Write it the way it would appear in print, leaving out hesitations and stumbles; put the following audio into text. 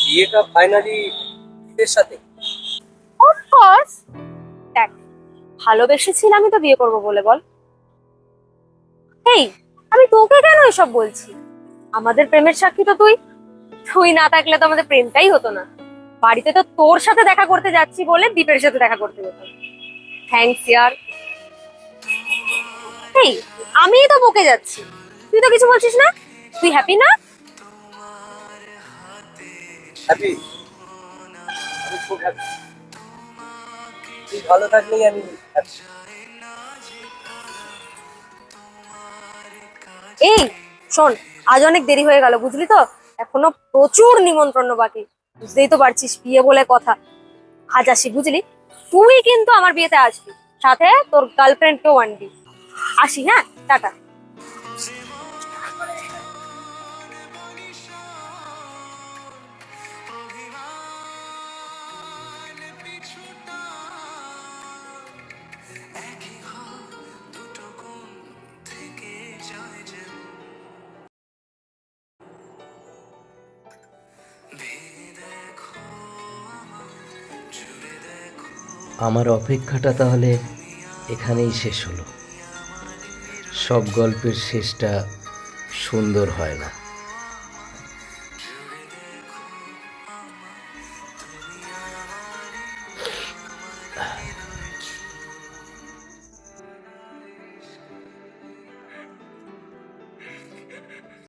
বিয়েটা ফাইনালি এর সাথে? অফকোর্স। দেখ, ভালোবেসেছিলামই তো বিয়ে করবো বলে, বল। এই, আমি তোকে কেন এসব বলছি? আমাদের প্রেমের সাক্ষী তো তুই। তুই না থাকলে তো আমাদের প্রেমটাই হতো না। বাড়িতে তো তোর সাথে দেখা করতে যাচ্ছি বলে দীপের সাথে দেখা করতে যেতাম। থ্যাঙ্কস ইয়ার। এই, আমিই তো বকে যাচ্ছি, তুই তো কিছু বলছিস না। তুই হ্যাপি না? হ্যাপি, আমি খুব হ্যাপি। তুই ভালো থাকলেই আমি happy। এই শোন, আজ অনেক দেরি হয়ে গেল বুঝলি তো। এখনো প্রচুর নিমন্ত্রণ বাকি। বুঝতেই তো পারছিস, বিয়ে বলে কথা। আজ আসি বুঝলি। তুই কিন্তু আমার বিয়েতে আসবি, সাথে তোর গার্লফ্রেন্ডকেও আনবি। আসি, হ্যাঁ, টাটা। আমার অপেক্ষাটা তাহলে এখানেই শেষ হলো। সব গল্পের শেষটা সুন্দর হয় না।